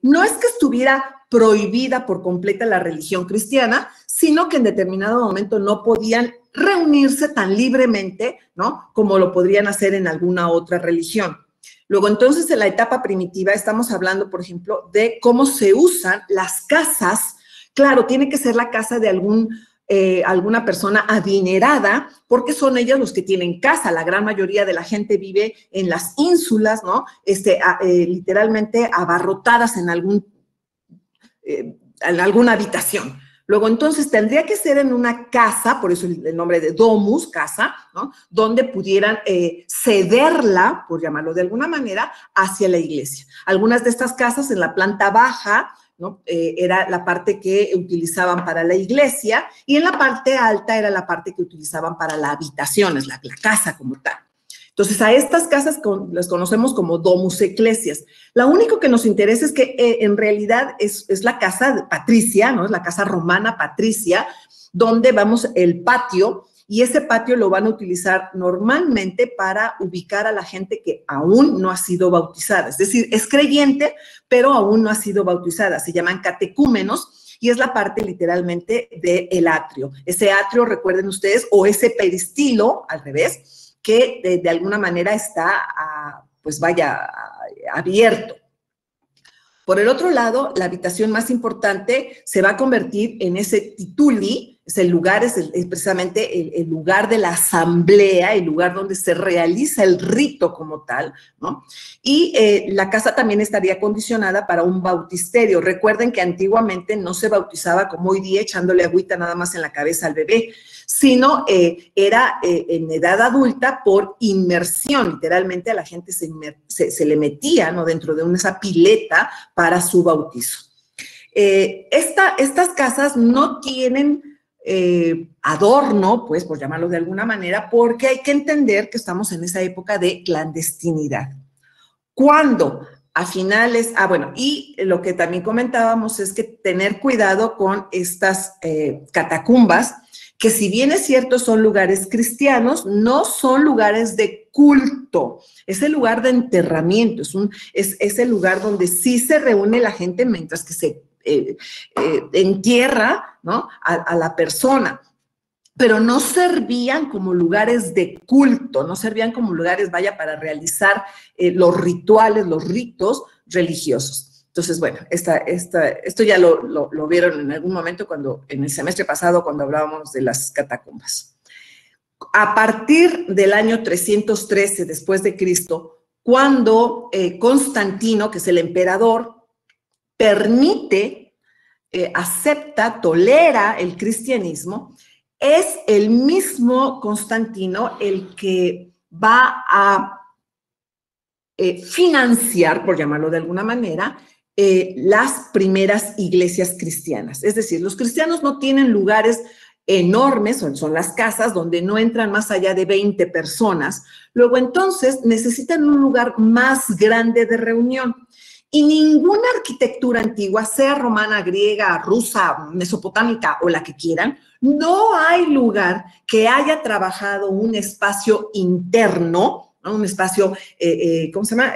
No es que estuviera prohibida por completa la religión cristiana, sino que en determinado momento no podían reunirse tan libremente, ¿no?, como lo podrían hacer en alguna otra religión. Luego, entonces, en la etapa primitiva estamos hablando, por ejemplo, de cómo se usan las casas. Claro, tiene que ser la casa de alguna persona adinerada, porque son ellas los que tienen casa. La gran mayoría de la gente vive en las ínsulas, ¿no? Literalmente abarrotadas en alguna habitación. Luego, entonces, tendría que ser en una casa, por eso el nombre de domus, casa, ¿no?, donde pudieran cederla, por llamarlo de alguna manera, hacia la iglesia. Algunas de estas casas en la planta baja, ¿no?, era la parte que utilizaban para la iglesia, y en la parte alta era la parte que utilizaban para las habitaciones, la casa como tal. Entonces, a estas casas las conocemos como domus ecclesias. Lo único que nos interesa es que en realidad es la casa patricia, ¿no? Es la casa romana patricia, donde vamos el patio, y ese patio lo van a utilizar normalmente para ubicar a la gente que aún no ha sido bautizada. Es decir, es creyente, pero aún no ha sido bautizada. Se llaman catecúmenos, y es la parte literalmente del atrio. Ese atrio, recuerden ustedes, o ese peristilo, al revés, que de alguna manera está, pues vaya, abierto. Por el otro lado, la habitación más importante se va a convertir en ese tituli, es el lugar, es precisamente el lugar de la asamblea, el lugar donde se realiza el rito como tal, ¿no? Y la casa también estaría condicionada para un bautisterio. Recuerden que antiguamente no se bautizaba como hoy día echándole agüita nada más en la cabeza al bebé, sino era en edad adulta por inmersión. Literalmente a la gente se le metía, ¿no?, dentro de esa pileta para su bautizo. Estas casas no tienen adorno, pues, por llamarlo de alguna manera, porque hay que entender que estamos en esa época de clandestinidad. ¿Cuándo? A finales, bueno, y lo que también comentábamos es que tener cuidado con estas catacumbas, que si bien es cierto son lugares cristianos, no son lugares de culto, es el lugar de enterramiento, es el lugar donde sí se reúne la gente mientras que se entierra, ¿no?, a la persona. Pero no servían como lugares de culto, no servían como lugares, vaya, para realizar los rituales, los ritos religiosos. Entonces, bueno, esto ya lo vieron en algún momento en el semestre pasado, cuando hablábamos de las catacumbas. A partir del año 313 después de Cristo, cuando Constantino, que es el emperador, permite, acepta, tolera el cristianismo, es el mismo Constantino el que va a financiar, por llamarlo de alguna manera, las primeras iglesias cristianas. Es decir, los cristianos no tienen lugares enormes, son las casas donde no entran más allá de 20 personas. Luego, entonces, necesitan un lugar más grande de reunión. Y ninguna arquitectura antigua, sea romana, griega, rusa, mesopotámica o la que quieran, no hay lugar que haya trabajado un espacio interno, ¿no?, un espacio, ¿cómo se llama?,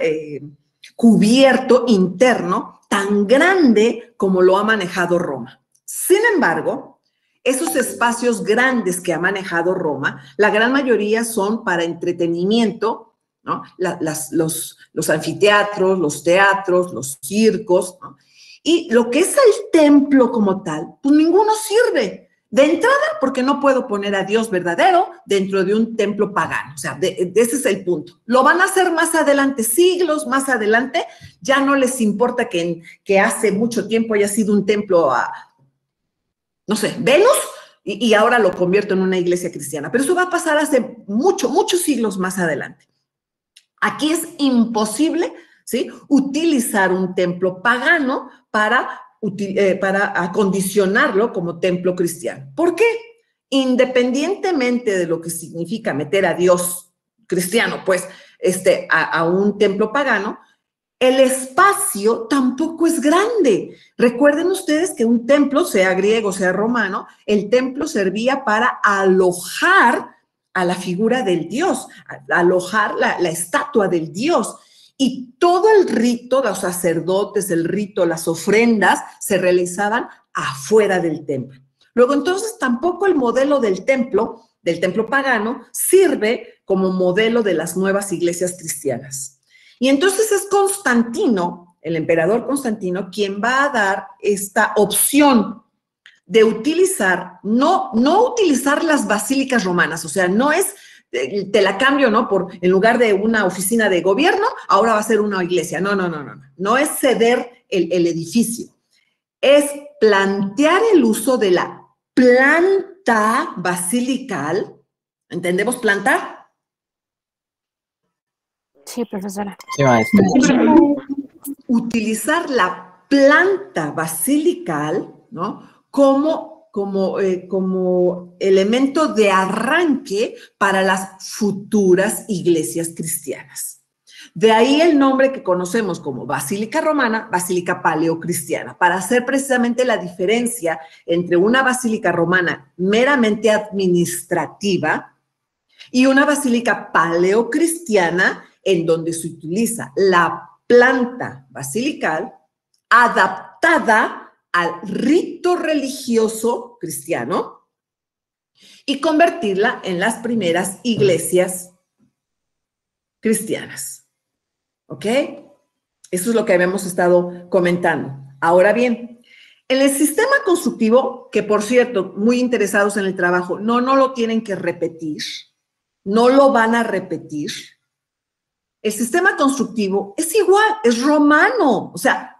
cubierto interno, tan grande como lo ha manejado Roma. Sin embargo, esos espacios grandes que ha manejado Roma, la gran mayoría son para entretenimiento, ¿no?, los anfiteatros, los teatros, los circos, ¿no? Y lo que es el templo como tal, pues ninguno sirve. De entrada, porque no puedo poner a Dios verdadero dentro de un templo pagano. O sea, ese es el punto. Lo van a hacer más adelante, siglos más adelante. Ya no les importa que hace mucho tiempo haya sido un templo a, no sé, Venus, y ahora lo convierto en una iglesia cristiana. Pero eso va a pasar hace muchos siglos más adelante. Aquí es imposible, ¿sí?, utilizar un templo pagano para acondicionarlo como templo cristiano. ¿Por qué? Independientemente de lo que significa meter a Dios cristiano, pues, a un templo pagano, el espacio tampoco es grande. Recuerden ustedes que un templo, sea griego, sea romano, el templo servía para alojar a la figura del Dios, alojar la estatua del Dios. Y todo el rito, los sacerdotes, el rito, las ofrendas, se realizaban afuera del templo. Luego, entonces, tampoco el modelo del templo pagano, sirve como modelo de las nuevas iglesias cristianas. Y entonces es Constantino, el emperador Constantino, quien va a dar esta opción de utilizar, no utilizar las basílicas romanas, o sea, no es, te la cambio, ¿no? En lugar de una oficina de gobierno, ahora va a ser una iglesia. No es ceder el edificio, es plantear el uso de la planta basilical. ¿Entendemos plantar? Sí, profesora. Sí, maestra. Utilizar la planta basilical, ¿no? Como elemento de arranque para las futuras iglesias cristianas. De ahí el nombre que conocemos como Basílica Romana, Basílica Paleocristiana, para hacer precisamente la diferencia entre una basílica romana meramente administrativa y una basílica paleocristiana en donde se utiliza la planta basilical adaptada al rito religioso cristiano y convertirla en las primeras iglesias cristianas. ¿Ok? Eso es lo que habíamos estado comentando. Ahora bien, en el sistema constructivo, que por cierto, muy interesados en el trabajo, no lo tienen que repetir, no lo van a repetir. El sistema constructivo es igual, es romano, o sea,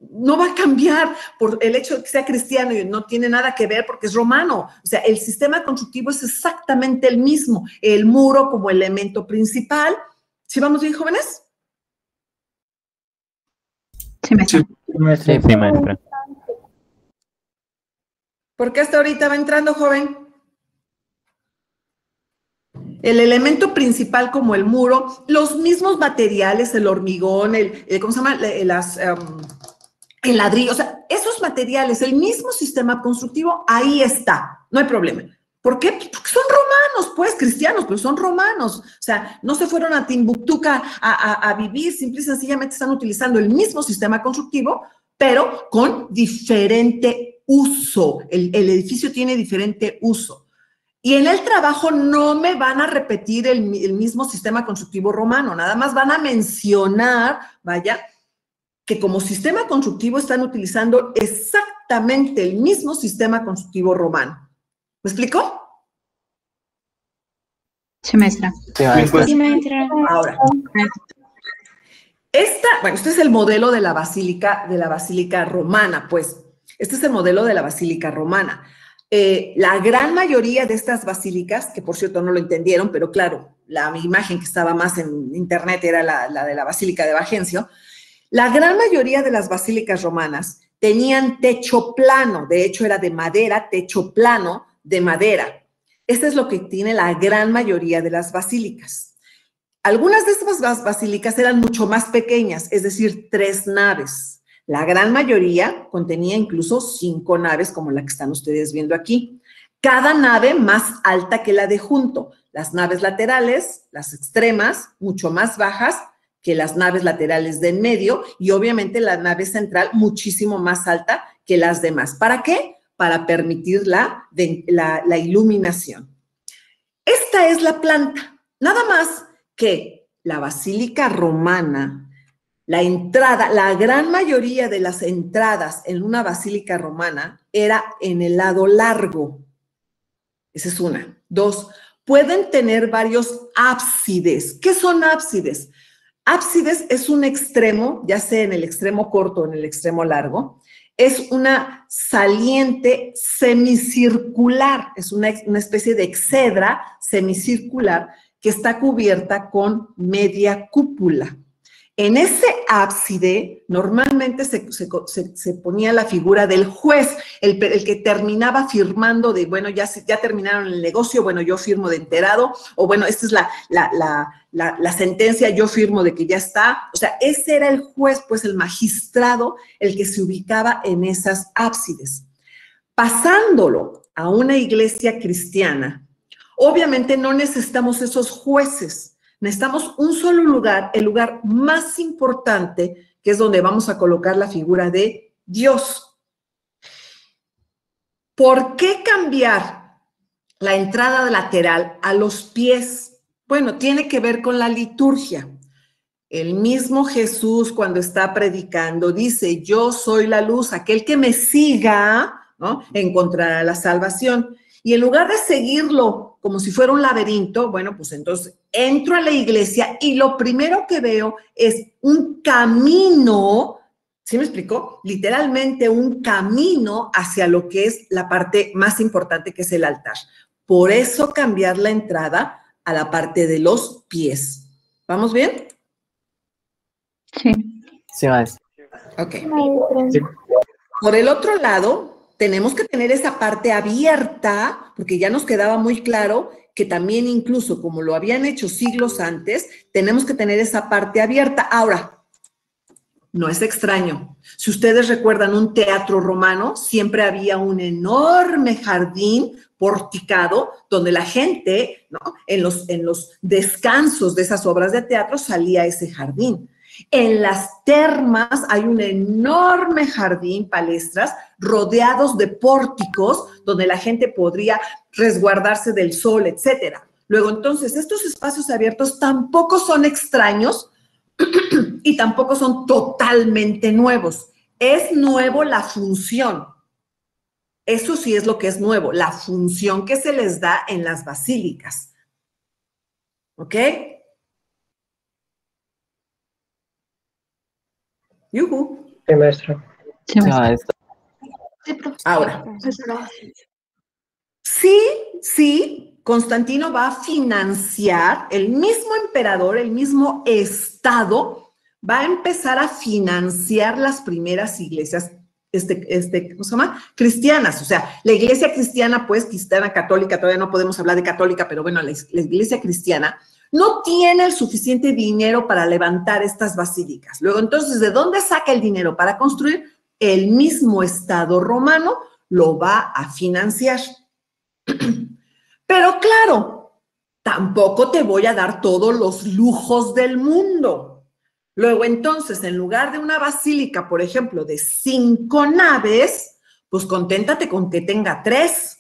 no va a cambiar por el hecho de que sea cristiano y no tiene nada que ver porque es romano. O sea, el sistema constructivo es exactamente el mismo, el muro como elemento principal. ¿Sí vamos bien, jóvenes? Sí, maestra. Sí, maestra. ¿Por qué hasta ahorita va entrando, joven? El elemento principal como el muro, los mismos materiales, el hormigón, ¿cómo se llama? El ladrillo, o sea, esos materiales, el mismo sistema constructivo, ahí está, no hay problema. ¿Por qué? Porque son romanos, pues, cristianos, pero son romanos. O sea, no se fueron a Timbuktu a vivir, simple y sencillamente están utilizando el mismo sistema constructivo, pero con diferente uso. El edificio tiene diferente uso. Y en el trabajo no me van a repetir el mismo sistema constructivo romano, nada más van a mencionar, vaya, que como sistema constructivo están utilizando exactamente el mismo sistema constructivo romano. ¿Me explico? Sí, maestra. Sí, maestra. Sí, maestra. Ahora, este es el modelo de la basílica romana, pues. Este es el modelo de la basílica romana. La gran mayoría de estas basílicas, que por cierto no lo entendieron, pero claro, la imagen que estaba más en internet era la de la basílica de Bargencio. La gran mayoría de las basílicas romanas tenían techo plano, de hecho era de madera, techo plano de madera. Esto es lo que tiene la gran mayoría de las basílicas. Algunas de estas basílicas eran mucho más pequeñas, es decir, 3 naves. La gran mayoría contenía incluso 5 naves, como la que están ustedes viendo aquí. Cada nave más alta que la de junto. Las naves laterales, las extremas, mucho más bajas que las naves laterales de en medio y obviamente la nave central muchísimo más alta que las demás. ¿Para qué? Para permitir la iluminación. Esta es la planta. Nada más que la basílica romana, la gran mayoría de las entradas en una basílica romana era en el lado largo. Esa es una. 2, pueden tener varios ábsides. ¿Qué son ábsides? Ábsides es un extremo, ya sea en el extremo corto o en el extremo largo, es una saliente semicircular, es una especie de exedra semicircular que está cubierta con media cúpula. En ese ábside normalmente se ponía la figura del juez, el que terminaba firmando de, bueno, ya terminaron el negocio, bueno, yo firmo de enterado, o bueno, esta es la sentencia, yo firmo de que ya está. O sea, ese era el juez, pues el magistrado, el que se ubicaba en esas ábsides. Pasándolo a una iglesia cristiana, obviamente no necesitamos esos jueces, Necesitamos un solo lugar, el lugar más importante, que es donde vamos a colocar la figura de Dios. ¿Por qué cambiar la entrada lateral a los pies? Bueno, tiene que ver con la liturgia. El mismo Jesús, cuando está predicando, dice: yo soy la luz, aquel que me siga, ¿no?, encontrará la salvación. Y en lugar de seguirlo como si fuera un laberinto, bueno, pues entonces entro a la iglesia y lo primero que veo es un camino. ¿Sí me explicó? Literalmente un camino hacia lo que es la parte más importante, que es el altar. Por eso cambiar la entrada a la parte de los pies. ¿Vamos bien? Sí. Sí, maestra. Ok. Sí. Por el otro lado, tenemos que tener esa parte abierta, porque ya nos quedaba muy claro que también, incluso como lo habían hecho siglos antes, tenemos que tener esa parte abierta. Ahora, no es extraño. Si ustedes recuerdan un teatro romano, siempre había un enorme jardín porticado donde la gente, ¿no?, en los descansos de esas obras de teatro salía a ese jardín. En las termas hay un enorme jardín, palestras, rodeados de pórticos donde la gente podría resguardarse del sol, etcétera. Luego, entonces, estos espacios abiertos tampoco son extraños y tampoco son totalmente nuevos. Es nuevo la función. Eso sí es lo que es nuevo, la función que se les da en las basílicas. ¿Ok? Yuhu. Sí, maestra. Sí, Sí, maestra. maestra. Ahora, sí, Constantino va a financiar, el mismo emperador, el mismo Estado, va a empezar a financiar las primeras iglesias, ¿cómo se llama? Cristianas. O sea, la iglesia cristiana, pues, cristiana católica, todavía no podemos hablar de católica, pero bueno, la iglesia cristiana no tiene el suficiente dinero para levantar estas basílicas. Luego, entonces, ¿de dónde saca el dinero para construir? El mismo Estado romano lo va a financiar. Pero claro, tampoco te voy a dar todos los lujos del mundo. Luego, entonces, en lugar de una basílica, por ejemplo, de 5 naves, pues conténtate con que tenga 3.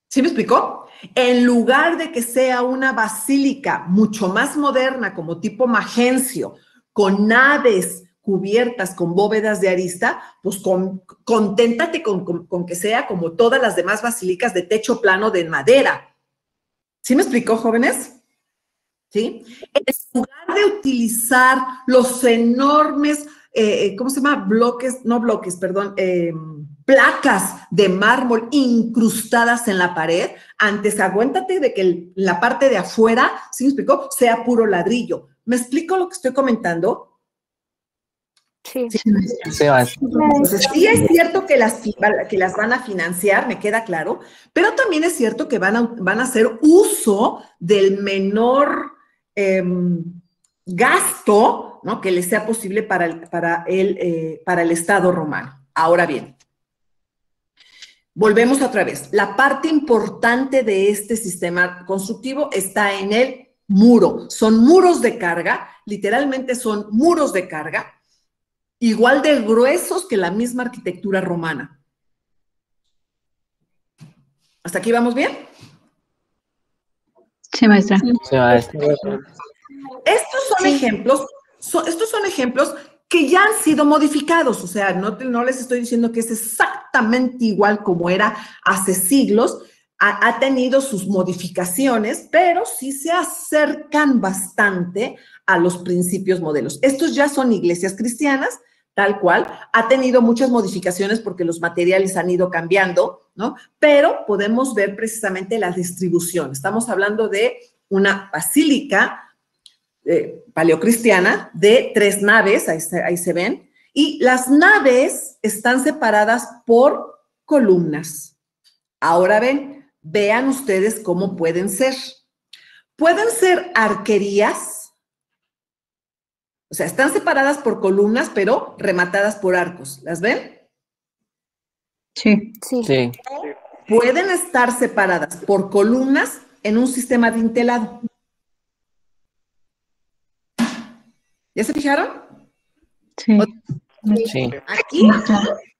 ¿Sí me explicó? En lugar de que sea una basílica mucho más moderna, como tipo Magencio, con naves cubiertas con bóvedas de arista, pues conténtate con que sea como todas las demás basílicas de techo plano de madera. ¿Sí me explicó, jóvenes? ¿Sí? En lugar de utilizar los enormes, ¿cómo se llama? Placas de mármol incrustadas en la pared, antes aguántate de que la parte de afuera, ¿sí me explicó?, sea puro ladrillo. ¿Me explico lo que estoy comentando? Sí. Sí, maestra. Entonces, sí es cierto que las van a financiar, me queda claro, pero también es cierto que van a hacer uso del menor gasto, ¿no?, que les sea posible para el Estado romano. Ahora bien, volvemos otra vez. La parte importante de este sistema constructivo está en el muro. Son muros de carga, literalmente son muros de carga, igual de gruesos que la misma arquitectura romana. ¿Hasta aquí vamos bien? Sí, maestra. Sí, maestra. Estos son ejemplos que ya han sido modificados, o sea, no les estoy diciendo que es exactamente igual como era hace siglos, ha tenido sus modificaciones, pero sí se acercan bastante a los principios modelos. Estos ya son iglesias cristianas, tal cual, ha tenido muchas modificaciones porque los materiales han ido cambiando, ¿no? Pero podemos ver precisamente la distribución. Estamos hablando de una basílica paleocristiana de 3 naves, ahí se ven, y las naves están separadas por columnas. Ahora vean ustedes cómo pueden ser. Pueden ser arquerías, o sea, están separadas por columnas, pero rematadas por arcos. ¿Las ven? Sí. Sí. Pueden estar separadas por columnas en un sistema dintelado. ¿Ya se fijaron? Sí. Sí.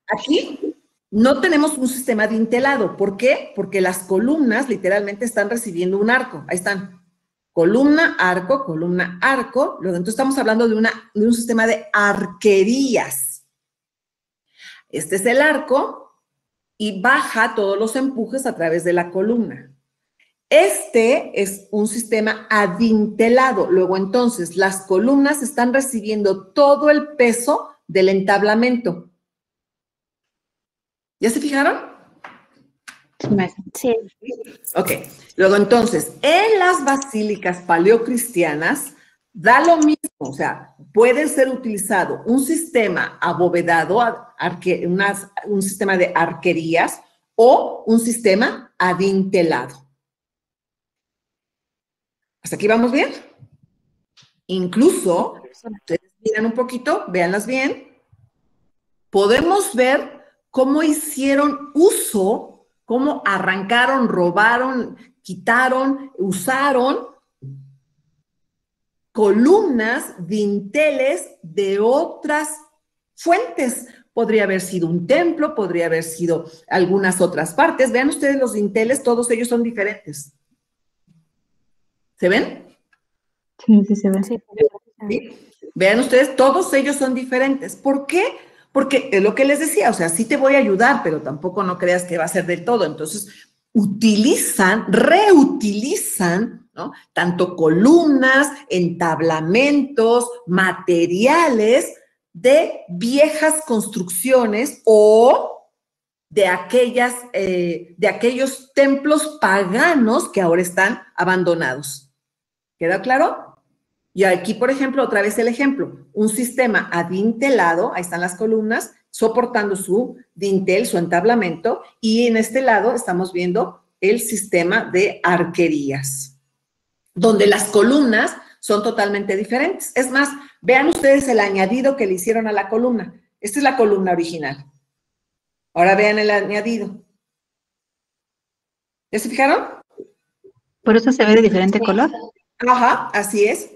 Aquí no tenemos un sistema dintelado. ¿Por qué? Porque las columnas literalmente están recibiendo un arco. Ahí están. Columna, arco, columna, arco. Luego, entonces estamos hablando de un sistema de arquerías. Este es el arco y baja todos los empujes a través de la columna. Este es un sistema adintelado. Luego, entonces, las columnas están recibiendo todo el peso del entablamento. ¿Ya se fijaron? Sí. Ok. Luego, entonces, en las basílicas paleocristianas da lo mismo, o sea, puede ser utilizado un sistema abovedado, un sistema de arquerías o un sistema adintelado. ¿Hasta aquí vamos bien? Incluso, ustedes miran un poquito, véanlas bien, podemos ver cómo hicieron uso, cómo arrancaron, robaron, quitaron, usaron columnas, dinteles de otras fuentes. Podría haber sido un templo, podría haber sido algunas otras partes. Vean ustedes los dinteles, todos ellos son diferentes. ¿Se ven? Sí, sí se ve. ¿Sí? Vean ustedes, todos ellos son diferentes. ¿Por qué? Porque es lo que les decía, o sea, sí te voy a ayudar, pero tampoco no creas que va a ser del todo. Entonces, reutilizan, ¿no? Tanto columnas, entablamentos, materiales de viejas construcciones o de aquellos templos paganos que ahora están abandonados. ¿Queda claro? Y aquí, por ejemplo, otra vez el ejemplo, un sistema adintelado, ahí están las columnas, soportando su dintel, su entablamento, y en este lado estamos viendo el sistema de arquerías, donde las columnas son totalmente diferentes. Es más, vean ustedes el añadido que le hicieron a la columna. Esta es la columna original. Ahora vean el añadido. ¿Ya se fijaron? ¿Por eso se ve de diferente color? Ajá, así es.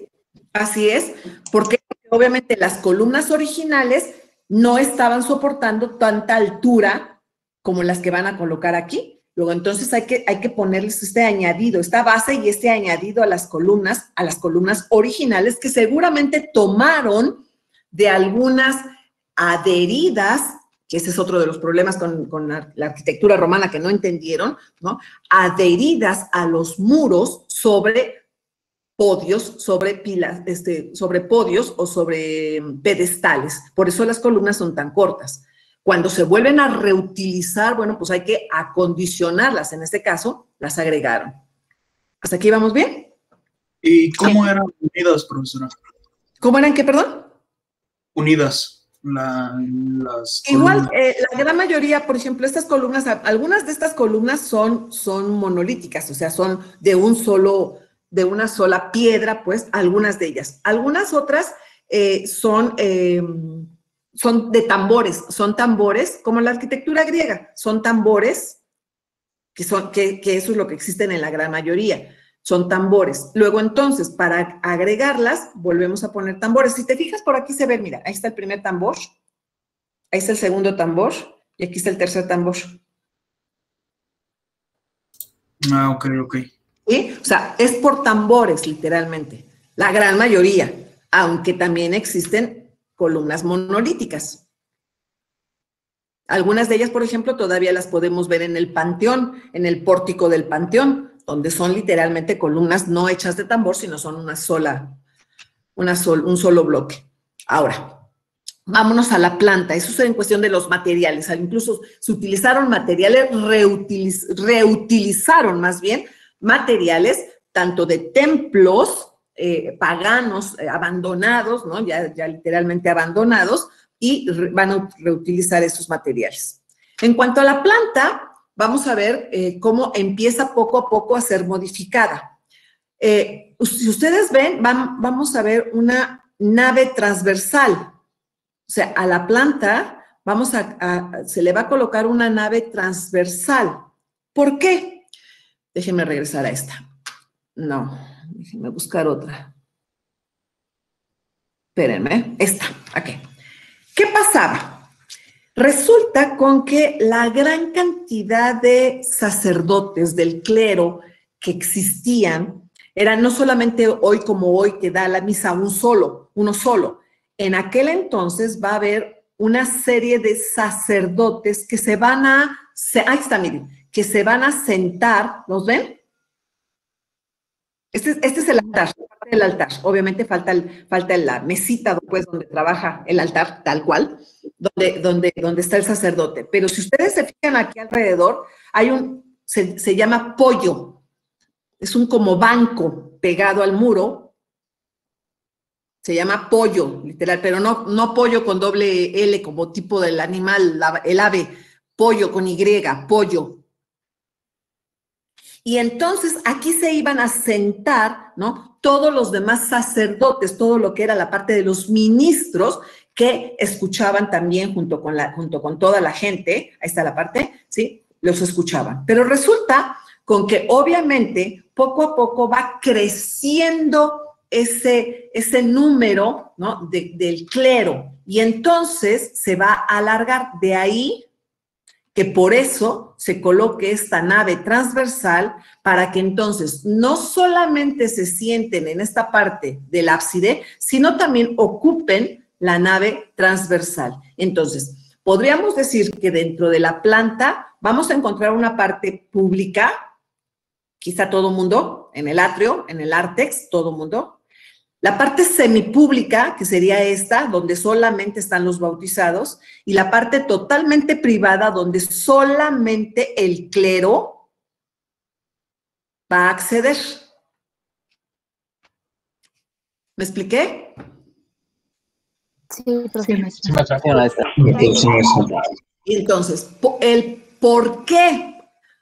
Así es, porque obviamente las columnas originales no estaban soportando tanta altura como las que van a colocar aquí. Luego, entonces hay que ponerles este añadido, esta base y este añadido a las columnas originales que seguramente tomaron de algunas adheridas, que ese es otro de los problemas con la arquitectura romana que no entendieron, ¿no? Adheridas a los muros sobre podios, sobre pilas, sobre podios o sobre pedestales. Por eso las columnas son tan cortas. Cuando se vuelven a reutilizar, bueno, pues hay que acondicionarlas. En este caso, las agregaron. ¿Hasta aquí vamos bien? ¿Y cómo eran unidas, profesora? ¿Cómo eran qué, perdón? Unidas. Las Igual, columnas. la gran mayoría, por ejemplo, estas columnas, algunas de estas columnas son monolíticas, o sea, son de una sola piedra, pues, algunas de ellas. Algunas otras son de tambores, son tambores, como la arquitectura griega, son tambores, que eso es lo que existen en la gran mayoría, son tambores. Luego, entonces, para agregarlas, volvemos a poner tambores. Si te fijas, por aquí se ve, mira, ahí está el primer tambor, ahí está el segundo tambor, y aquí está el tercer tambor. Ah, ok, ok. ¿Sí? O sea, es por tambores, literalmente. La gran mayoría, aunque también existen columnas monolíticas. Algunas de ellas, por ejemplo, todavía las podemos ver en el panteón, en el pórtico del panteón, donde son literalmente columnas no hechas de tambor, sino son un solo bloque. Ahora, vámonos a la planta. Eso es en cuestión de los materiales. Incluso se utilizaron materiales, reutilizaron más bien materiales tanto de templos paganos abandonados, ¿no? Ya literalmente abandonados, y van a reutilizar esos materiales. En cuanto a la planta, vamos a ver cómo empieza poco a poco a ser modificada. Si ustedes ven, vamos a ver una nave transversal. O sea, a la planta se le va a colocar una nave transversal. ¿Por qué? Déjenme regresar a esta. No, déjenme buscar otra. Espérenme, esta, aquí. ¿Qué pasaba? Resulta con que la gran cantidad de sacerdotes del clero que existían eran no solamente hoy como hoy que da la misa uno solo. En aquel entonces va a haber una serie de sacerdotes que se van a, ahí está, miren, que se van a sentar, ¿los ven? Este es el altar, parte del altar. Obviamente falta la mesita pues, donde trabaja el altar, tal cual, donde está el sacerdote. Pero si ustedes se fijan aquí alrededor, hay se llama pollo. Es un como banco pegado al muro. Se llama pollo, literal, pero no pollo con doble L como tipo del animal, el ave. Pollo con Y, pollo. Y entonces aquí se iban a sentar, ¿no? Todos los demás sacerdotes, todo lo que era la parte de los ministros que escuchaban también junto con toda la gente, ahí está la parte, ¿sí? Los escuchaban. Pero resulta con que obviamente poco a poco va creciendo ese número, ¿no? del clero, y entonces se va a alargar. De ahí que por eso se coloque esta nave transversal para que entonces no solamente se sienten en esta parte del ábside, sino también ocupen la nave transversal. Entonces, podríamos decir que dentro de la planta vamos a encontrar una parte pública, quizá todo mundo, en el atrio, en el ártex, todo mundo. La parte semipública, que sería esta, donde solamente están los bautizados, y la parte totalmente privada, donde solamente el clero va a acceder. ¿Me expliqué? Sí, Sí, maestra. Sí, maestra. Y entonces, el por qué,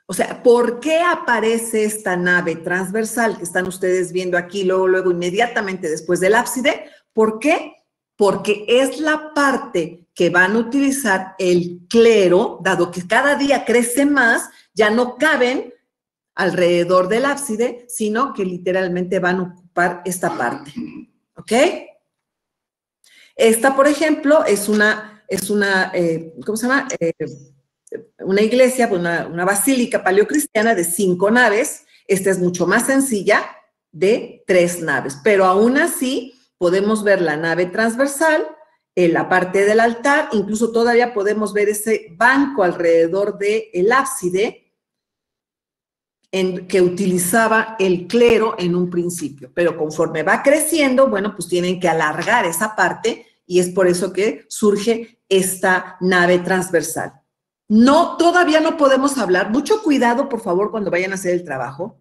o sea, ¿por qué aparece esta nave transversal que están ustedes viendo aquí, luego, inmediatamente después del ábside? ¿Por qué? Porque es la parte que van a utilizar el clero, dado que cada día crece más, ya no caben alrededor del ábside, sino que literalmente van a ocupar esta parte. ¿Ok? Esta, por ejemplo, es una ¿cómo se llama? Una iglesia, una basílica paleocristiana de 5 naves. Esta es mucho más sencilla, de 3 naves, pero aún así podemos ver la nave transversal, la parte del altar, incluso todavía podemos ver ese banco alrededor del ábside que utilizaba el clero en un principio, pero conforme va creciendo, bueno, pues tienen que alargar esa parte y es por eso que surge esta nave transversal. No, todavía no podemos hablar, mucho cuidado por favor cuando vayan a hacer el trabajo,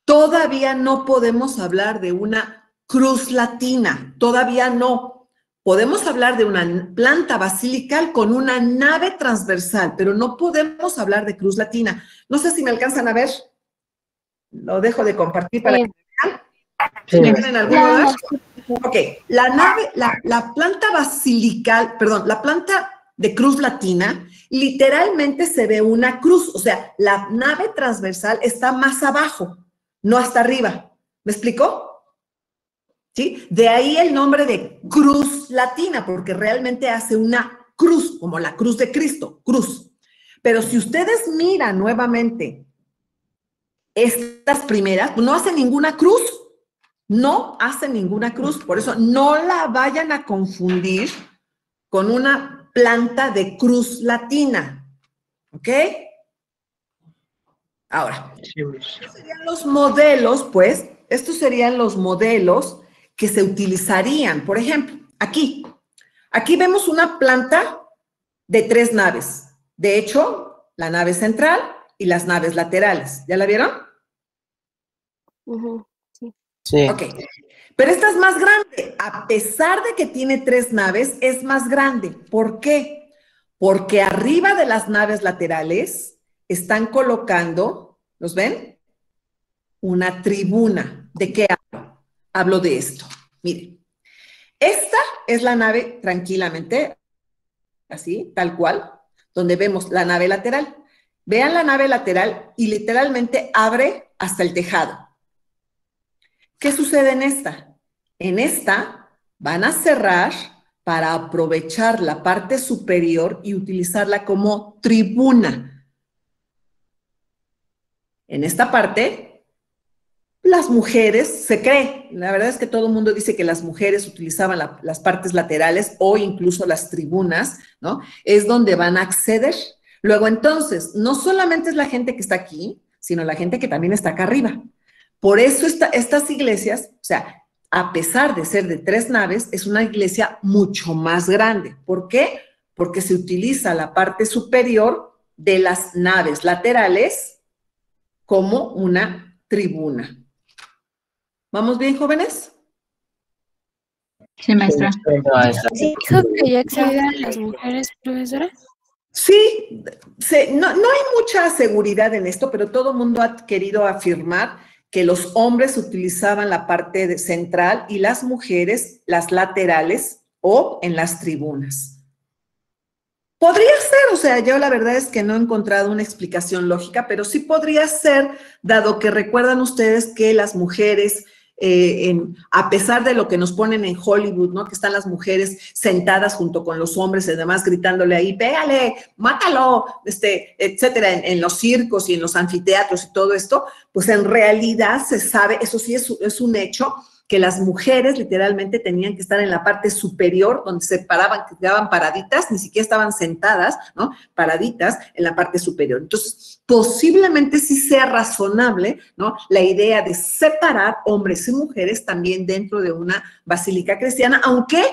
todavía no podemos hablar de una cruz latina, todavía no. Podemos hablar de una planta basilical con una nave transversal, pero no podemos hablar de cruz latina. No sé si me alcanzan a ver. Lo dejo de compartir para que me vean. ¿Tienen alguna duda? Ok, la planta basilical, perdón, la planta de cruz latina, literalmente se ve una cruz, o sea, la nave transversal está más abajo, no hasta arriba. ¿Me explicó? ¿Sí? De ahí el nombre de cruz latina, porque realmente hace una cruz, como la cruz de Cristo, cruz. Pero si ustedes miran nuevamente estas primeras, no hacen ninguna cruz, no hacen ninguna cruz, por eso no la vayan a confundir con una planta de cruz latina, ¿ok? Ahora, estos serían los modelos, pues, estos serían los modelos que se utilizarían. Por ejemplo, aquí vemos una planta de 3 naves. De hecho, la nave central y las naves laterales. ¿Ya la vieron? Sí. Sí. Ok. Pero esta es más grande. A pesar de que tiene 3 naves, es más grande. ¿Por qué? Porque arriba de las naves laterales están colocando, ¿los ven? Una tribuna. ¿De qué hablo? Hablo de esto. Miren, esta es la nave tranquilamente, así, tal cual, donde vemos la nave lateral. Vean la nave lateral y literalmente abre hasta el tejado. ¿Qué sucede en esta? En esta van a cerrar para aprovechar la parte superior y utilizarla como tribuna. En esta parte, las mujeres, se cree, la verdad es que todo el mundo dice que las mujeres utilizaban las partes laterales o incluso las tribunas, ¿no? Es donde van a acceder. Luego, entonces, no solamente es la gente que está aquí, sino la gente que también está acá arriba. Por eso estas iglesias, o sea, a pesar de ser de 3 naves, es una iglesia mucho más grande. ¿Por qué? Porque se utiliza la parte superior de las naves laterales como una tribuna. ¿Vamos bien, jóvenes? Sí, maestra. ¿Sí dijo que ya accedían las mujeres, profesora? Sí, no hay mucha seguridad en esto, pero todo el mundo ha querido afirmar que los hombres utilizaban la parte central y las mujeres las laterales o en las tribunas. Podría ser, o sea, yo la verdad es que no he encontrado una explicación lógica, pero sí podría ser, dado que recuerdan ustedes que las mujeres, a pesar de lo que nos ponen en Hollywood, ¿no? Que están las mujeres sentadas junto con los hombres y demás gritándole ahí, pégale, mátalo, etcétera, en los circos y en los anfiteatros y todo esto, pues en realidad se sabe, eso sí es un hecho, que las mujeres literalmente tenían que estar en la parte superior, donde se paraban, quedaban paraditas, ni siquiera estaban sentadas, ¿no? Paraditas en la parte superior. Entonces, posiblemente sí sea razonable, ¿no? La idea de separar hombres y mujeres también dentro de una basílica cristiana, aunque,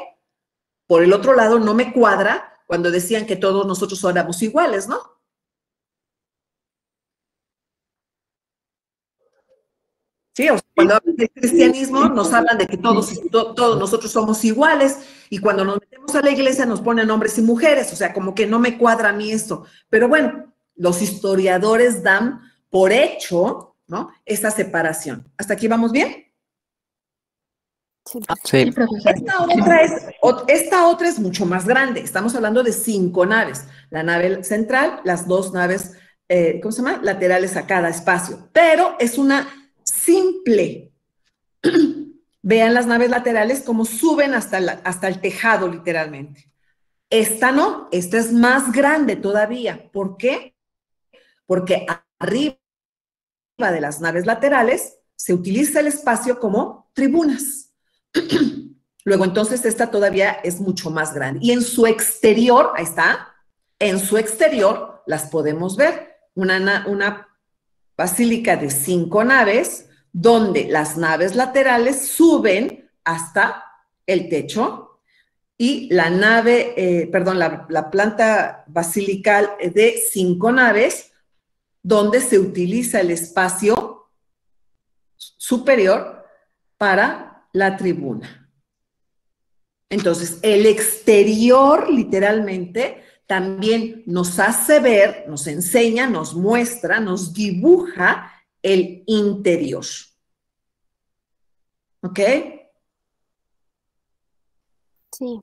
por el otro lado, no me cuadra cuando decían que todos nosotros éramos iguales, ¿no? Sí, o sea, cuando hablan de cristianismo nos hablan de que todos nosotros somos iguales y cuando nos metemos a la iglesia nos ponen hombres y mujeres, o sea, como que no me cuadra a mí esto. Pero bueno, los historiadores dan por hecho, ¿no? Esta separación. ¿Hasta aquí vamos bien? Sí. Esta otra es mucho más grande. Estamos hablando de 5 naves. La nave central, las 2 naves, ¿cómo se llama? Laterales a cada espacio. Pero es una simple. Vean las naves laterales como suben hasta el tejado, literalmente. Esta no, esta es más grande todavía. ¿Por qué? Porque arriba de las naves laterales se utiliza el espacio como tribunas. Luego, entonces, esta todavía es mucho más grande. Y en su exterior, ahí está, en su exterior las podemos ver. Una basílica de 5 naves, donde las naves laterales suben hasta el techo y la nave, la planta basilical de 5 naves, donde se utiliza el espacio superior para la tribuna. Entonces, el exterior, literalmente, también nos hace ver, nos enseña, nos muestra, nos dibuja el interior. ¿Ok? Sí.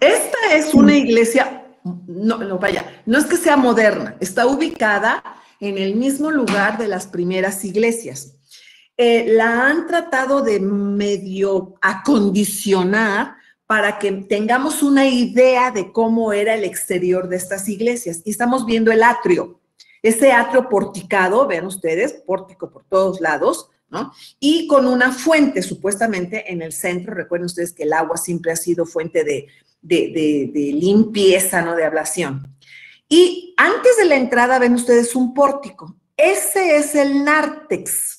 Esta es una iglesia, no es que sea moderna, está ubicada en el mismo lugar de las primeras iglesias. La han tratado de medio acondicionar para que tengamos una idea de cómo era el exterior de estas iglesias. Y estamos viendo el atrio, ese atrio porticado, vean ustedes, pórtico por todos lados, ¿no? Y con una fuente supuestamente en el centro. Recuerden ustedes que el agua siempre ha sido fuente de limpieza, ¿no? De ablación. Y antes de la entrada ven ustedes un pórtico. Ese es el nártex.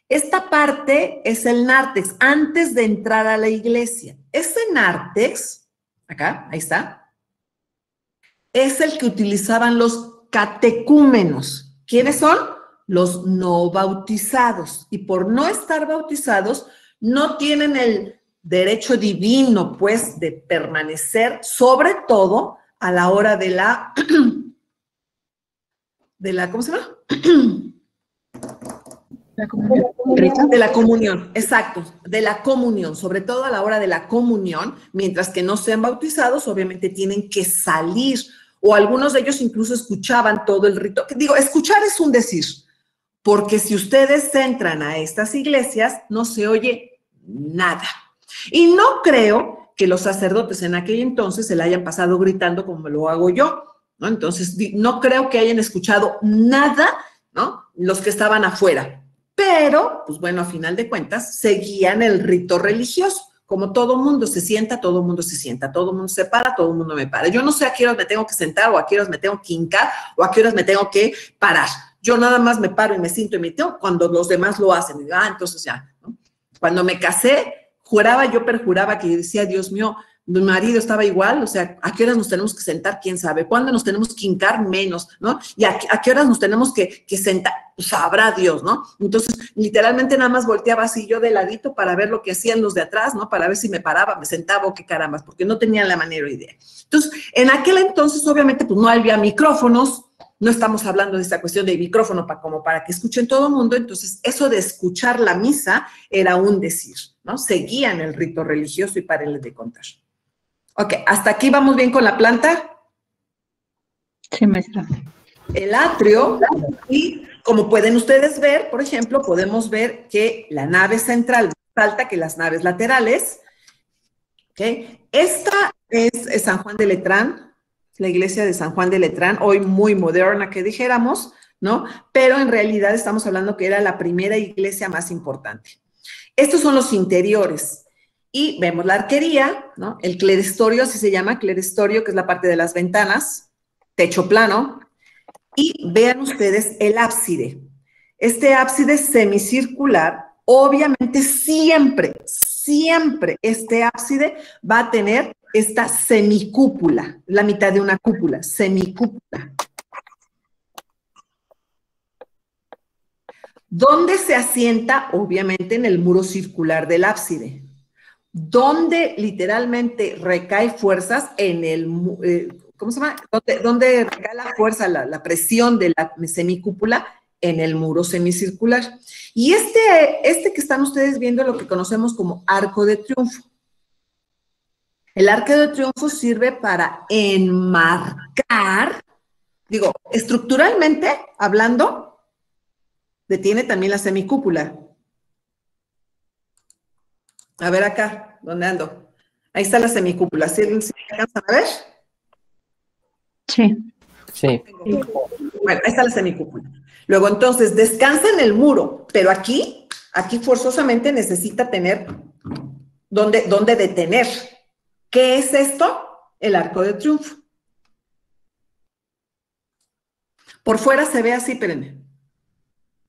Esta parte es el nártex, antes de entrar a la iglesia. Ese nártex, acá, ahí está, es el que utilizaban los catecúmenos. ¿Quiénes son? Los no bautizados. Y por no estar bautizados, no tienen el derecho divino, pues, de permanecer, sobre todo a la hora de la ¿cómo se llama? De la comunión, exacto, de la comunión, sobre todo a la hora de la comunión, mientras que no sean bautizados, obviamente tienen que salir, o algunos de ellos incluso escuchaban todo el rito. Digo, escuchar es un decir, porque si ustedes entran a estas iglesias, no se oye nada. Y no creo que los sacerdotes en aquel entonces se la hayan pasado gritando como lo hago yo, ¿no? Entonces, no creo que hayan escuchado nada, ¿no? Los que estaban afuera. Pero, pues bueno, a final de cuentas, seguían el rito religioso. Como todo mundo se sienta, todo mundo se sienta, todo mundo se para, todo mundo me para. Yo no sé a qué horas me tengo que sentar o a qué horas me tengo que hincar o a qué horas me tengo que parar. Yo nada más me paro y me siento y me tengo cuando los demás lo hacen. Y digo, entonces ya, ¿no? Cuando me casé, juraba, yo perjuraba que yo decía, Dios mío, mi marido estaba igual, o sea, ¿a qué horas nos tenemos que sentar? ¿Quién sabe? ¿Cuándo nos tenemos que hincar? Menos, ¿no? ¿Y a qué horas nos tenemos que sentar? Pues sabrá Dios, ¿no? Entonces, literalmente nada más volteaba así yo de ladito para ver lo que hacían los de atrás, ¿no? Para ver si me paraba, me sentaba o qué carambas, porque no tenía la manera idea. Entonces, en aquel entonces, obviamente, pues no había micrófonos, no estamos hablando de esta cuestión de micrófono como para que escuchen todo el mundo, entonces eso de escuchar la misa era un decir, ¿no? Seguían el rito religioso y párenle de contar. Ok, ¿hasta aquí vamos bien con la planta? Sí, maestra. El atrio, y como pueden ustedes ver, por ejemplo, podemos ver que la nave central es más alta que las naves laterales. ¿Okay? Esta es San Juan de Letrán, la iglesia de San Juan de Letrán, hoy muy moderna que dijéramos, ¿no? Pero en realidad estamos hablando que era la primera iglesia más importante. Estos son los interiores. Y vemos la arquería, ¿no? El clerestorio, así se llama, clerestorio, que es la parte de las ventanas, techo plano. Y vean ustedes el ábside. Este ábside semicircular, obviamente siempre este ábside va a tener esta semicúpula, la mitad de una cúpula, semicúpula. ¿Dónde se asienta? Obviamente en el muro circular del ábside. ¿Dónde literalmente recae fuerzas? En el, ¿cómo se llama? ¿Dónde recae la fuerza, la presión de la semicúpula? En el muro semicircular. Y este que están ustedes viendo es lo que conocemos como arco de triunfo. El arco de triunfo sirve para enmarcar, digo, estructuralmente hablando, detiene también la semicúpula. A ver acá, ¿dónde ando? Ahí está la semicúpula. ¿Sí alcanzan a ver? Sí. Sí. Bueno, ahí está la semicúpula. Luego, entonces, descansa en el muro, pero aquí forzosamente necesita tener dónde detener. ¿Qué es esto? El arco de triunfo. Por fuera se ve así, espérenme.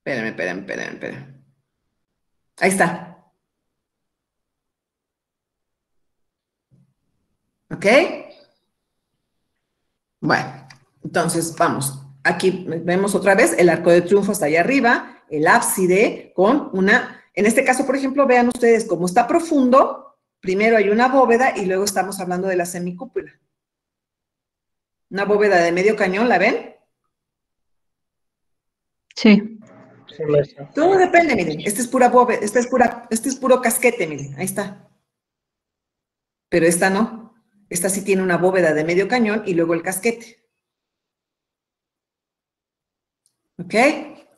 Espérenme. Ahí está. ¿Ok? Bueno, entonces vamos. Aquí vemos otra vez el arco de triunfo hasta allá arriba, el ábside con una, en este caso, por ejemplo, vean ustedes cómo está profundo, primero hay una bóveda y luego estamos hablando de la semicúpula. Una bóveda de medio cañón, ¿la ven? Sí. Todo depende, miren, este es pura bóveda, este es puro casquete, miren, ahí está. Pero esta no, esta sí tiene una bóveda de medio cañón y luego el casquete. ¿Ok?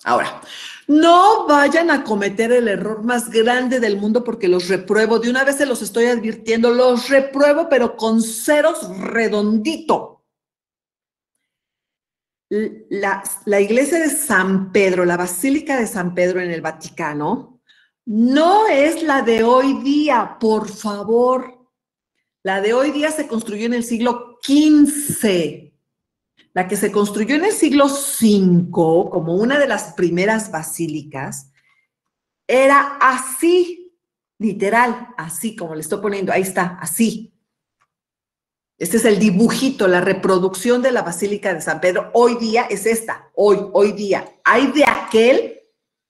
Ahora, no vayan a cometer el error más grande del mundo porque los repruebo. De una vez se los estoy advirtiendo, los repruebo, pero con ceros redondito. La iglesia de San Pedro, la Basílica de San Pedro en el Vaticano, no es la de hoy día, por favor. La de hoy día se construyó en el siglo XV. La que se construyó en el siglo V, como una de las primeras basílicas, era así, literal, así como le estoy poniendo, ahí está, así. Este es el dibujito, la reproducción de la Basílica de San Pedro. Hoy día es esta, hoy día. Hay de aquel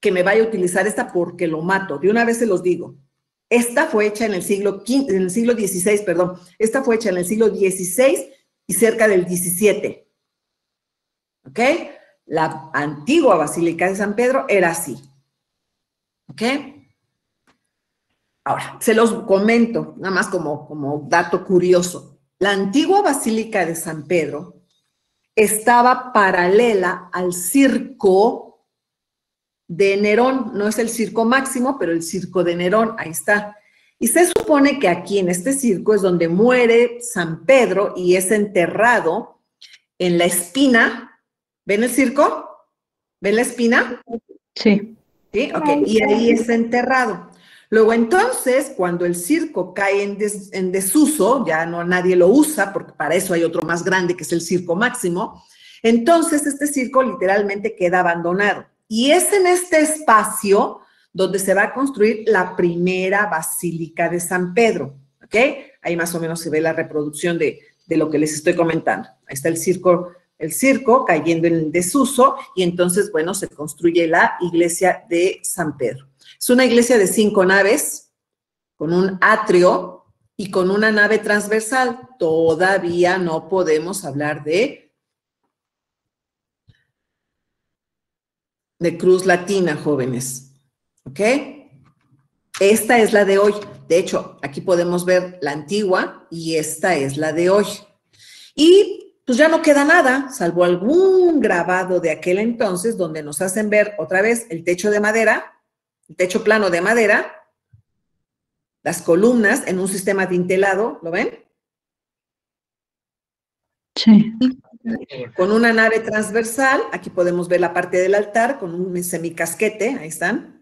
que me vaya a utilizar esta porque lo mato, de una vez se los digo. Esta fue hecha en el siglo XVI, perdón. Esta fue hecha en el siglo XVI y cerca del XVII. ¿Ok? La antigua Basílica de San Pedro era así. ¿Ok? Ahora, se los comento, nada más como dato curioso. La antigua Basílica de San Pedro estaba paralela al circo de Nerón. No es el Circo Máximo, pero el Circo de Nerón, ahí está. Y se supone que aquí en este circo es donde muere San Pedro y es enterrado en la espina. ¿Ven el circo? ¿Ven la espina? Sí. ¿Sí? Ok, y ahí es enterrado. Luego entonces, cuando el circo cae en desuso, ya no nadie lo usa, porque para eso hay otro más grande que es el Circo Máximo, entonces este circo literalmente queda abandonado. Y es en este espacio donde se va a construir la primera Basílica de San Pedro, ¿ok? Ahí más o menos se ve la reproducción de lo que les estoy comentando. Ahí está el circo cayendo en desuso y entonces, bueno, se construye la iglesia de San Pedro. Es una iglesia de 5 naves, con un atrio y con una nave transversal. Todavía no podemos hablar de cruz latina, jóvenes. ¿Ok? Esta es la de hoy. De hecho, aquí podemos ver la antigua y esta es la de hoy. Y pues ya no queda nada, salvo algún grabado de aquel entonces donde nos hacen ver otra vez el techo de madera, el techo plano de madera, las columnas en un sistema dintelado, ¿lo ven? Sí. Con una nave transversal, aquí podemos ver la parte del altar con un semicasquete, ahí están.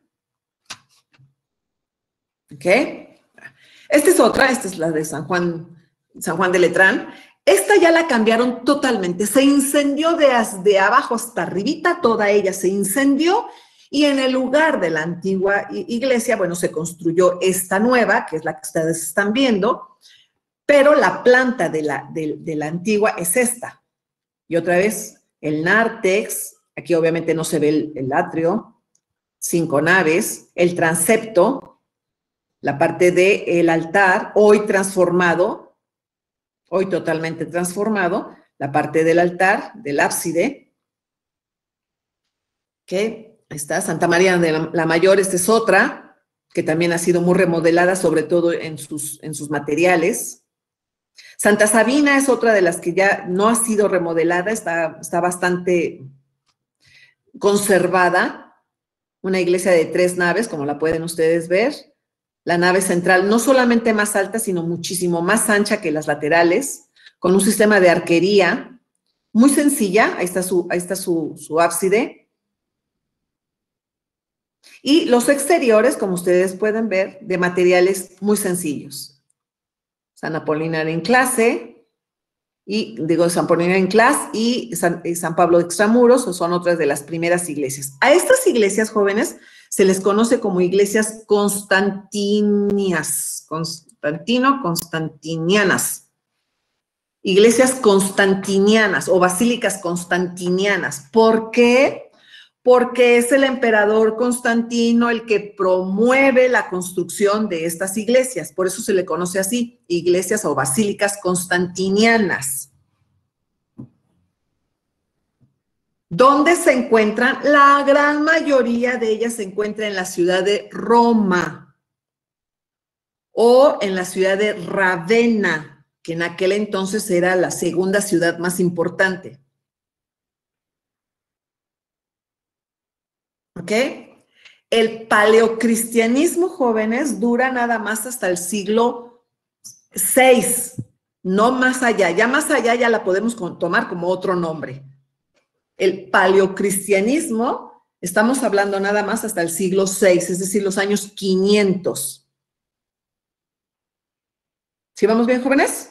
¿Ok? Esta es otra, esta es la de San Juan de Letrán. Esta ya la cambiaron totalmente, se incendió de abajo hasta arribita, toda ella se incendió y en el lugar de la antigua iglesia, bueno, se construyó esta nueva, que es la que ustedes están viendo, pero la planta de la antigua es esta. Y otra vez, el nártex, aquí obviamente no se ve el atrio, 5 naves, el transepto, la parte del altar, hoy transformado, hoy totalmente transformado, la parte del altar, del ábside, que ahí está, Santa María de la Mayor, esta es otra, que también ha sido muy remodelada, sobre todo en sus materiales. Santa Sabina es otra de las que ya no ha sido remodelada, está bastante conservada, una iglesia de 3 naves, como la pueden ustedes ver. La nave central no solamente más alta, sino muchísimo más ancha que las laterales, con un sistema de arquería muy sencilla. Ahí está su ábside. Y los exteriores, como ustedes pueden ver, de materiales muy sencillos. San Apolinar en clase, San Apolinar en clase y San Pablo de Extramuros, son otras de las primeras iglesias. A estas iglesias, jóvenes, se les conoce como iglesias constantinianas. Iglesias constantinianas o basílicas constantinianas. ¿Por qué? Porque es el emperador Constantino el que promueve la construcción de estas iglesias. Por eso se le conoce así, iglesias o basílicas constantinianas. ¿Dónde se encuentran? La gran mayoría de ellas se encuentra en la ciudad de Roma o en la ciudad de Ravenna, que en aquel entonces era la segunda ciudad más importante. ¿Ok? El paleocristianismo, jóvenes, dura nada más hasta el siglo VI, no más allá. Ya más allá ya la podemos tomar como otro nombre. El paleocristianismo, estamos hablando nada más hasta el siglo VI, es decir, los años 500. ¿Sí vamos bien, jóvenes?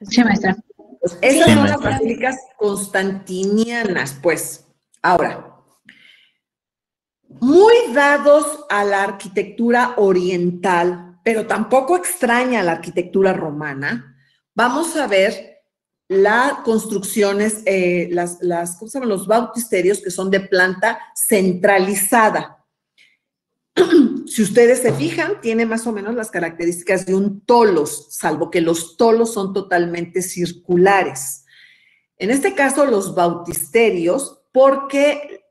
Sí, maestra. Pues esas son las basílicas constantinianas, pues. Ahora, muy dados a la arquitectura oriental, pero tampoco extraña a la arquitectura romana, vamos a ver las construcciones, ¿cómo se llaman? Los bautisterios, que son de planta centralizada. Si ustedes se fijan, tiene más o menos las características de un tolos, salvo que los tolos son totalmente circulares. En este caso, los bautisterios, porque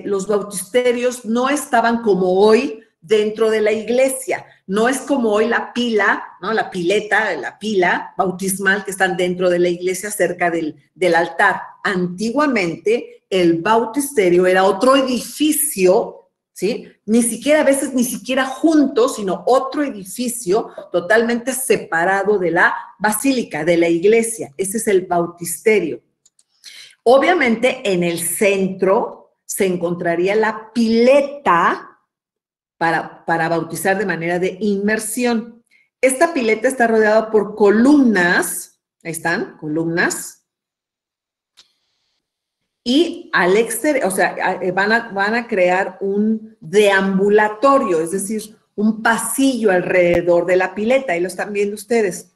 los bautisterios no estaban como hoy dentro de la iglesia. No es como hoy la pila, ¿no? La pileta, la pila bautismal que están dentro de la iglesia cerca del altar. Antiguamente el bautisterio era otro edificio, ¿sí? Ni siquiera, a veces ni siquiera juntos, sino otro edificio totalmente separado de la basílica, de la iglesia. Ese es el bautisterio. Obviamente, en el centro se encontraría la pileta para bautizar de manera de inmersión. Esta pileta está rodeada por columnas, ahí están, columnas, y al exterior, o sea, van a crear un deambulatorio, es decir, un pasillo alrededor de la pileta, ahí lo están viendo ustedes.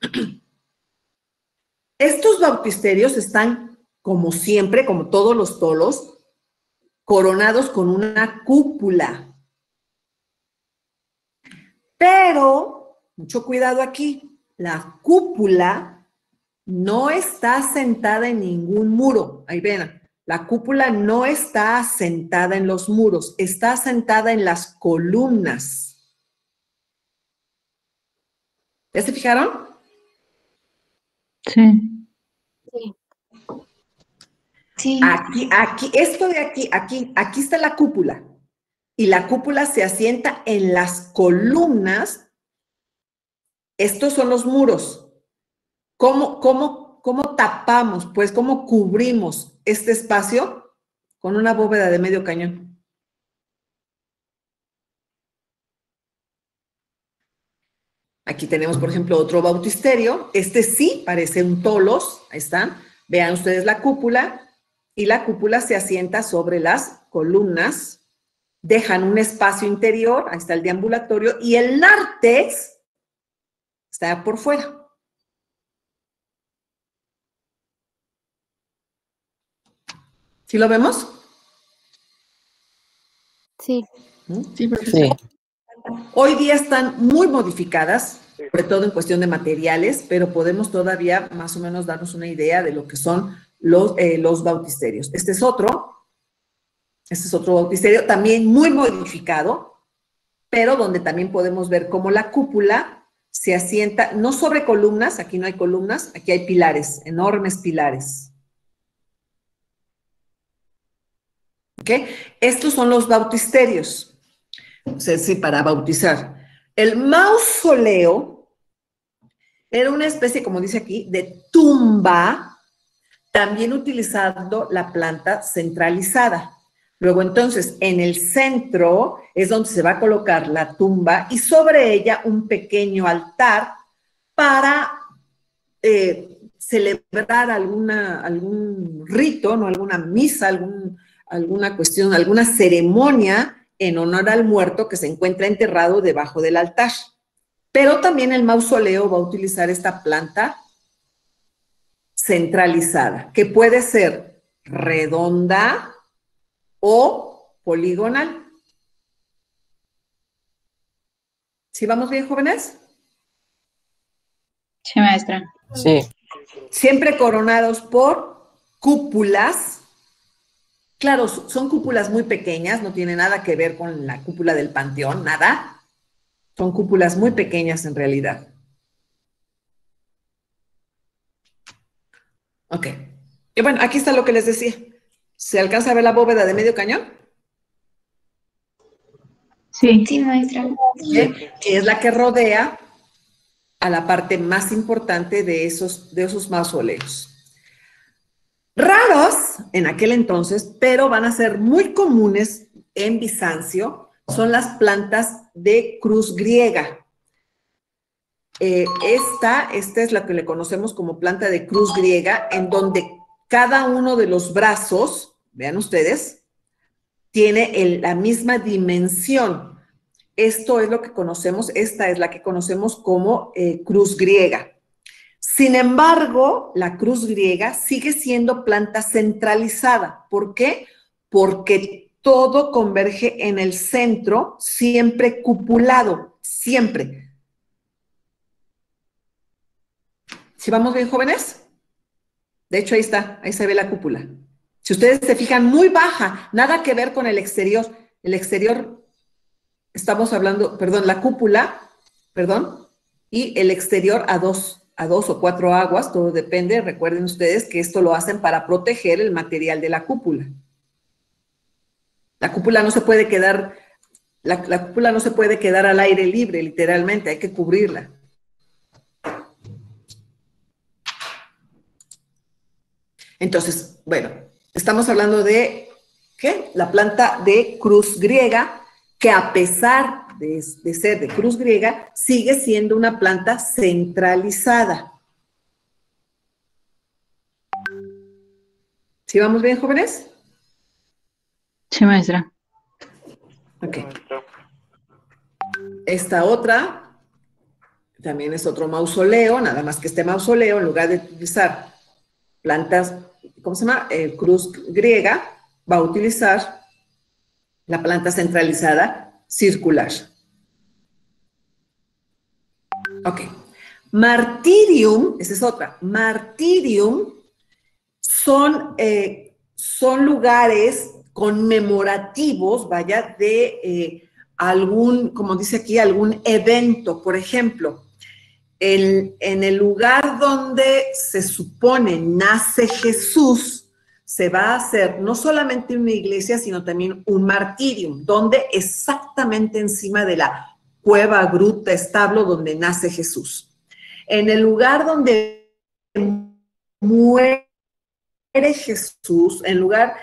Estos bautisterios están, como siempre, como todos los tolos, coronados con una cúpula. Pero, mucho cuidado aquí, la cúpula no está asentada en ningún muro. Ahí ven, la cúpula no está asentada en los muros, está asentada en las columnas. ¿Ya se fijaron? Sí. Sí. Aquí, esto de aquí está la cúpula. Y la cúpula se asienta en las columnas. Estos son los muros. ¿Cómo tapamos? Pues, ¿cómo cubrimos este espacio? Con una bóveda de medio cañón. Aquí tenemos, por ejemplo, otro bautisterio. Este sí parece un tolos. Ahí están. Vean ustedes la cúpula. Y la cúpula se asienta sobre las columnas. Dejan un espacio interior. Ahí está el deambulatorio. Y el nártex está por fuera. ¿Sí lo vemos? Sí. Sí, profesor. Sí. Hoy día están muy modificadas, sobre todo en cuestión de materiales, pero podemos todavía más o menos darnos una idea de lo que son los bautisterios. Este es otro bautisterio, también muy modificado, pero donde también podemos ver cómo la cúpula se asienta, no sobre columnas, aquí no hay columnas, aquí hay pilares, enormes pilares. ¿Ok? Estos son los bautisterios. O sea, sí, para bautizar. El mausoleo era una especie, como dice aquí, de tumba, también utilizando la planta centralizada. Luego, entonces, en el centro es donde se va a colocar la tumba y sobre ella un pequeño altar para celebrar algún rito, ¿no? Alguna misa, alguna cuestión, alguna ceremonia en honor al muerto que se encuentra enterrado debajo del altar. Pero también el mausoleo va a utilizar esta planta centralizada, que puede ser redonda o poligonal. ¿Sí vamos bien, jóvenes? Sí, maestra. Sí. Siempre coronados por cúpulas. Claro, son cúpulas muy pequeñas, no tiene nada que ver con la cúpula del panteón, nada. Son cúpulas muy pequeñas en realidad. Ok. Y bueno, aquí está lo que les decía. ¿Se alcanza a ver la bóveda de medio cañón? Sí. Sí, maestra. Que es la que rodea a la parte más importante de esos mausoleos. Raros en aquel entonces, pero van a ser muy comunes en Bizancio, son las plantas de cruz griega. Esta es la que le conocemos como planta de cruz griega, en donde cada uno de los brazos, vean ustedes, tiene la misma dimensión. Esto es lo que conocemos, esta es la que conocemos como cruz griega. Sin embargo, la cruz griega sigue siendo planta centralizada. ¿Por qué? Porque todo converge en el centro, siempre cupulado, siempre. ¿Sí vamos bien, jóvenes? De hecho, ahí está, ahí se ve la cúpula. Si ustedes se fijan, muy baja, nada que ver con el exterior. El exterior, estamos hablando, perdón, la cúpula, perdón, y el exterior a dos o cuatro aguas, todo depende. Recuerden ustedes que esto lo hacen para proteger el material de la cúpula. La cúpula no se puede quedar, la cúpula no se puede quedar al aire libre, literalmente, hay que cubrirla. Entonces, bueno, estamos hablando de, ¿qué? La planta de cruz griega, que a pesar de ser de cruz griega, sigue siendo una planta centralizada. ¿Sí vamos bien, jóvenes? Sí, maestra. Ok. Esta otra también es otro mausoleo, nada más que este mausoleo, en lugar de utilizar plantas, ¿cómo se llama? Cruz griega, va a utilizar la planta centralizada circular. Ok. Martirium, esa es otra. Martirium son lugares conmemorativos, vaya, de algún, como dice aquí, algún evento. Por ejemplo, en el lugar donde se supone nace Jesús, se va a hacer no solamente una iglesia, sino también un martirium, donde exactamente encima de la cueva, gruta, establo donde nace Jesús. En el lugar donde muere Jesús, en lugar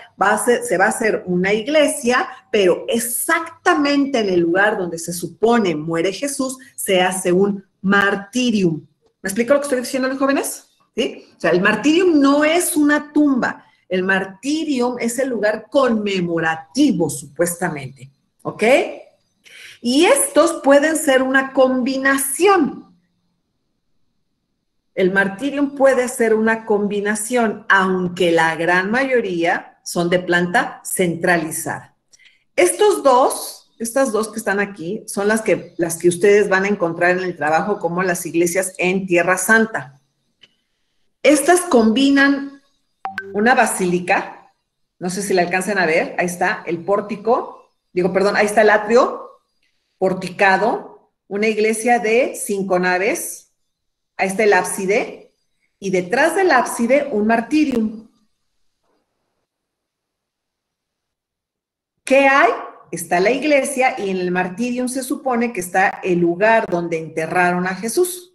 se va a hacer una iglesia, pero exactamente en el lugar donde se supone muere Jesús, se hace un martirium. ¿Me explico lo que estoy diciendo, los jóvenes? ¿Sí? O sea, el martirium no es una tumba, el martirium es el lugar conmemorativo, supuestamente, ¿ok? Y estos pueden ser una combinación. El martirium puede ser una combinación, aunque la gran mayoría son de planta centralizada. Estas dos que están aquí, son las que ustedes van a encontrar en el trabajo como las iglesias en Tierra Santa. Estas combinan una basílica, no sé si la alcanzan a ver, ahí está el pórtico, ahí está el atrio porticado, una iglesia de 5 naves, ahí está el ábside, y detrás del ábside un martirium. ¿Qué hay? Está la iglesia y en el martirium se supone que está el lugar donde enterraron a Jesús.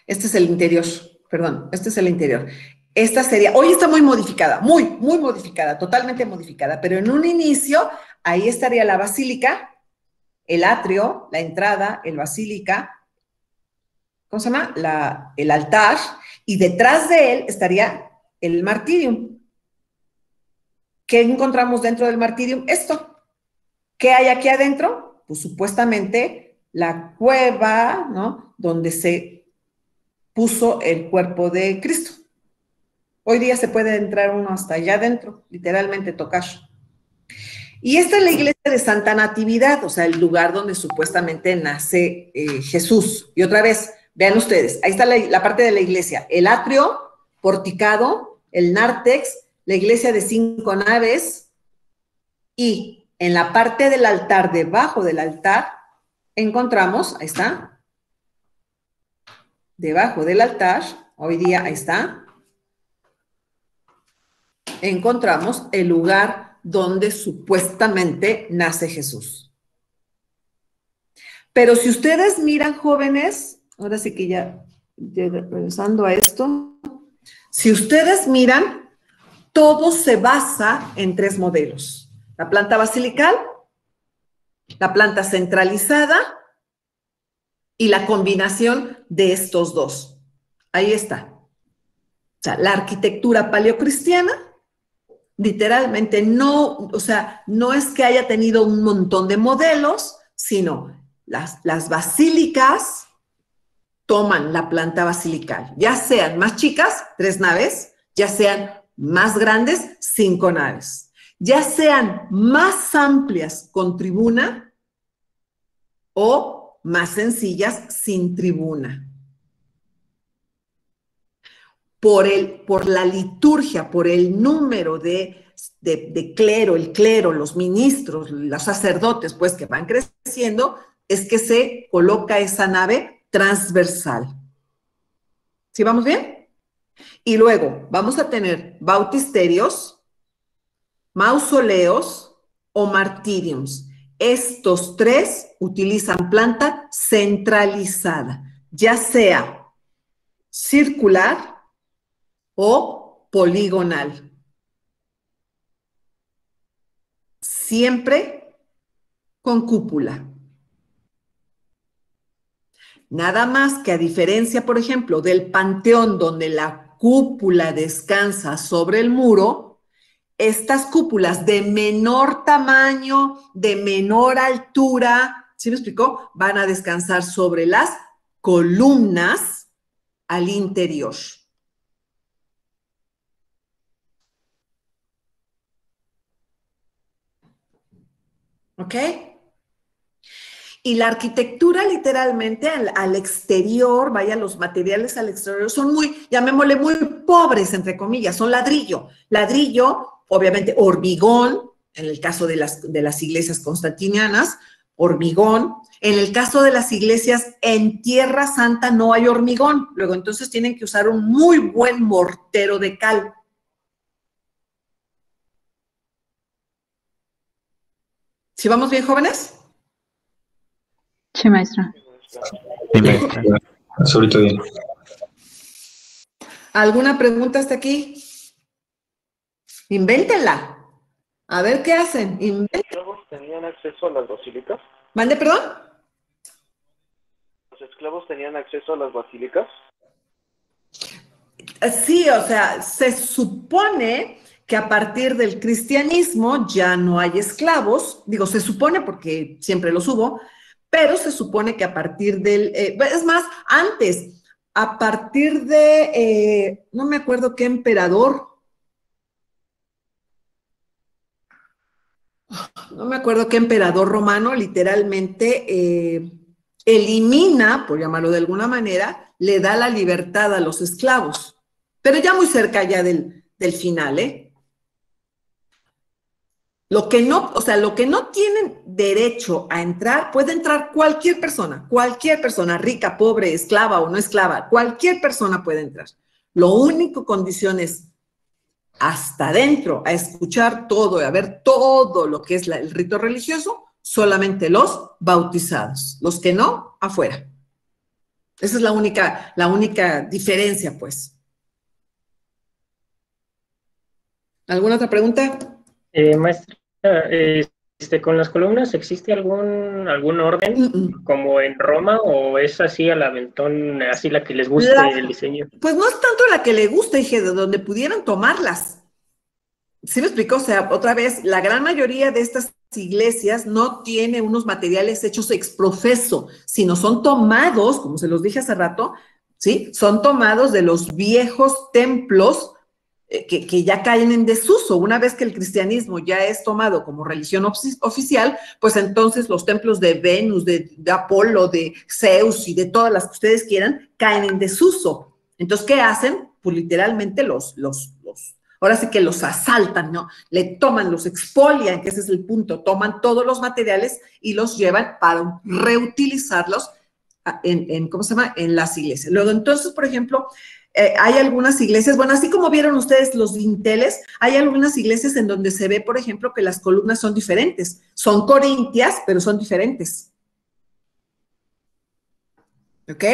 Este es el interior, perdón, este es el interior. Esta sería, hoy está muy modificada, muy modificada, totalmente modificada, pero en un inicio ahí estaría la basílica, el atrio, la entrada, el basílica, ¿cómo se llama? El altar, y detrás de él estaría el martirium. ¿Qué encontramos dentro del martirium? Esto. ¿Qué hay aquí adentro? Pues supuestamente la cueva, ¿no? Donde se puso el cuerpo de Cristo. Hoy día se puede entrar uno hasta allá adentro, literalmente tocar. Y esta es la iglesia de Santa Natividad, o sea, el lugar donde supuestamente nace Jesús. Y otra vez, vean ustedes, ahí está la parte de la iglesia, el atrio porticado, el nártex, la iglesia de 5 naves, y en la parte del altar, debajo del altar, encontramos, ahí está, debajo del altar, hoy día ahí está, encontramos el lugar donde supuestamente nace Jesús. Pero si ustedes miran, jóvenes, ahora sí que ya regresando a esto, si ustedes miran, todo se basa en 3 modelos. La planta basilical, la planta centralizada y la combinación de estos dos. Ahí está. O sea, la arquitectura paleocristiana, literalmente no, o sea, no es que haya tenido un montón de modelos, sino las basílicas toman la planta basilical, ya sean más chicas, 3 naves, ya sean más grandes, 5 naves, ya sean más amplias con tribuna o más sencillas sin tribuna. Por la liturgia, por el número de clero, el clero, los ministros, los sacerdotes, pues que van creciendo, es que se coloca esa nave transversal. ¿Sí vamos bien? Y luego vamos a tener bautisterios, mausoleos o martiriums. Estos tres utilizan planta centralizada, ya sea circular o poligonal. Siempre con cúpula. Nada más que a diferencia, por ejemplo, del panteón donde la cúpula descansa sobre el muro, estas cúpulas de menor tamaño, de menor altura, ¿sí me explicó? Van a descansar sobre las columnas al interior. ¿Ok? Y la arquitectura literalmente al exterior, vaya, los materiales al exterior son muy, llamémosle muy pobres, entre comillas, son ladrillo. Ladrillo, obviamente hormigón, en el caso de las iglesias constantinianas, hormigón. En el caso de las iglesias en Tierra Santa no hay hormigón, luego entonces tienen que usar un muy buen mortero de cal. ¿Sí vamos bien, jóvenes? Sí, maestra. Sí, maestra. Ahorita bien. ¿Alguna pregunta hasta aquí? Invéntenla. A ver qué hacen. ¿Los esclavos tenían acceso a las basílicas? ¿Mande, perdón? ¿Los esclavos tenían acceso a las basílicas? Sí, o sea, se supone que a partir del cristianismo ya no hay esclavos. Digo, se supone porque siempre los hubo, pero se supone que a partir del... es más, antes, a partir de... no me acuerdo qué emperador. No me acuerdo qué emperador romano literalmente elimina, por llamarlo de alguna manera, le da la libertad a los esclavos. Pero ya muy cerca ya del final, ¿eh? Lo que no, o sea, lo que no tienen derecho a entrar, puede entrar cualquier persona, rica, pobre, esclava o no esclava, cualquier persona puede entrar. Lo único condición es hasta adentro, a escuchar todo, a ver todo lo que es el rito religioso, solamente los bautizados, los que no, afuera. Esa es la única diferencia, pues. ¿Alguna otra pregunta? Maestra, con las columnas, ¿existe algún orden como en Roma o es así al aventón, así la que les guste el diseño? Pues no es tanto la que le guste, dije, de donde pudieran tomarlas. ¿Sí me explicó? O sea, otra vez, la gran mayoría de estas iglesias no tiene unos materiales hechos ex profeso, sino son tomados, como se los dije hace rato, ¿sí? Son tomados de los viejos templos que ya caen en desuso. Una vez que el cristianismo ya es tomado como religión oficial, pues entonces los templos de Venus, de Apolo, de Zeus y de todas las que ustedes quieran, caen en desuso. Entonces, ¿qué hacen? Pues literalmente ahora sí que los asaltan, ¿no? Le toman, los expolian, que ese es el punto, toman todos los materiales y los llevan para reutilizarlos ¿cómo se llama? En las iglesias. Luego, entonces, por ejemplo, hay algunas iglesias, bueno, así como vieron ustedes los dinteles, hay algunas iglesias en donde se ve, por ejemplo, que las columnas son diferentes. Son corintias, pero son diferentes. ¿Ok?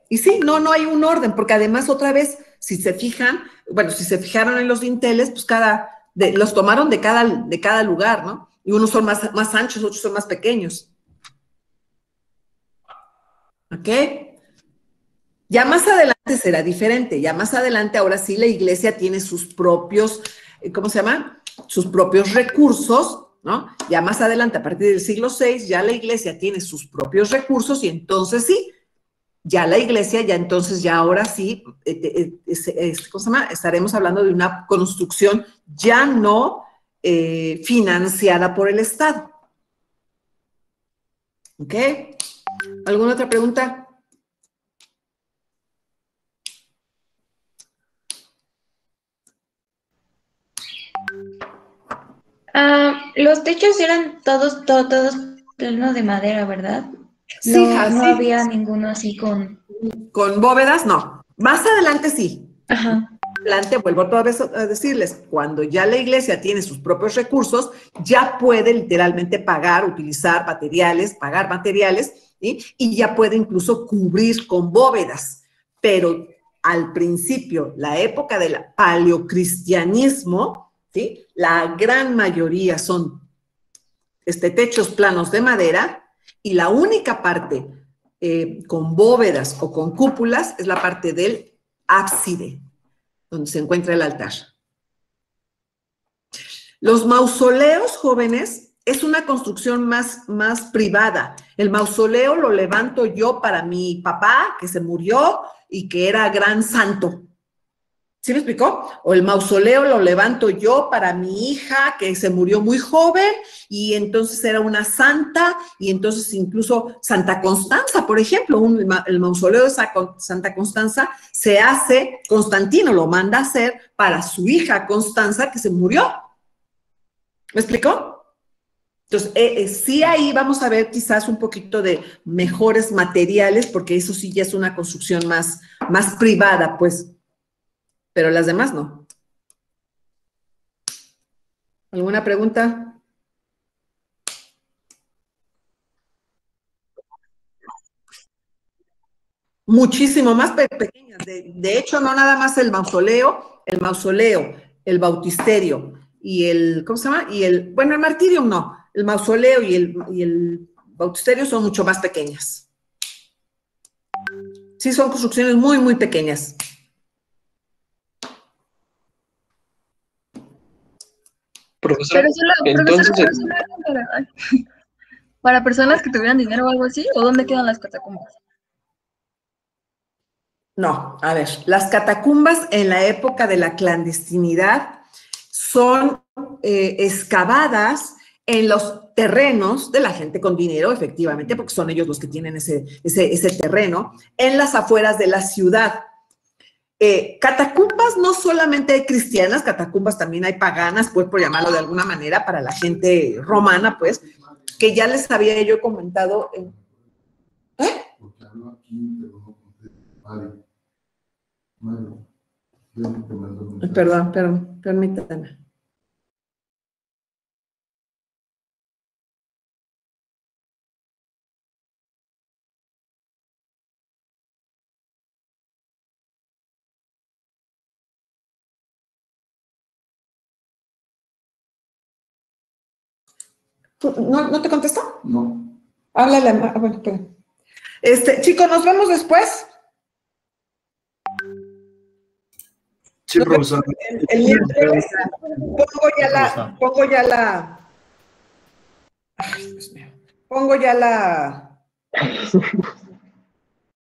Y sí, no hay un orden, porque además, otra vez, si se fijan, bueno, si se fijaron en los dinteles, pues los tomaron de cada lugar, ¿no? Y unos son más anchos, otros son más pequeños. ¿Ok? Ya más adelante será diferente, ya más adelante ahora sí la iglesia tiene sus propios, ¿cómo se llama? Sus propios recursos, ¿no? Ya más adelante, a partir del siglo VI, ya la iglesia tiene sus propios recursos y entonces sí, ya la iglesia, ya entonces, ya ahora sí, ¿cómo se llama? Estaremos hablando de una construcción ya no financiada por el Estado. ¿Ok? ¿Alguna otra pregunta? Los techos eran todos planos de madera, ¿verdad? Sí, no había ninguno así con... ¿Con bóvedas? No. Más adelante sí. Ajá. adelante, vuelvo otra vez a decirles, cuando ya la iglesia tiene sus propios recursos, ya puede literalmente pagar, utilizar materiales, pagar materiales, ¿sí? Y ya puede incluso cubrir con bóvedas. Pero al principio, la época del paleocristianismo, ¿sí? La gran mayoría son techos planos de madera y la única parte con bóvedas o con cúpulas es la parte del ábside, donde se encuentra el altar. Los mausoleos, jóvenes, es una construcción más privada. El mausoleo lo levanto yo para mi papá, que se murió y que era gran santo. ¿Sí me explicó? O el mausoleo lo levanto yo para mi hija que se murió muy joven y entonces era una santa y entonces incluso Santa Constanza, por ejemplo, el mausoleo de Santa Constanza se hace, Constantino lo manda a hacer para su hija Constanza que se murió. ¿Me explicó? Entonces, sí ahí vamos a ver quizás un poquito de mejores materiales porque eso sí ya es una construcción más privada, pues. Pero las demás no. ¿Alguna pregunta? Muchísimo más pequeñas. De hecho, no nada más el mausoleo, el bautisterio y el, ¿cómo se llama? Y el, bueno, el martirio no. El mausoleo y el bautisterio son mucho más pequeñas. Sí, son construcciones muy pequeñas. Profesora, entonces, para personas que tuvieran dinero o algo así, ¿o dónde quedan las catacumbas? No, a ver, las catacumbas en la época de la clandestinidad son excavadas en los terrenos de la gente con dinero, efectivamente, porque son ellos los que tienen ese terreno, en las afueras de la ciudad. Catacumbas no solamente hay cristianas, catacumbas también hay paganas, pues por llamarlo de alguna manera, para la gente romana, pues, que ya les había yo comentado. Perdón, permítanme. ¿No te contestó? No. Háblale. Bueno, espera. Chicos, nos vemos después. Sí, profesor. El miércoles pongo ya la. Ay, Dios mío. Pongo ya la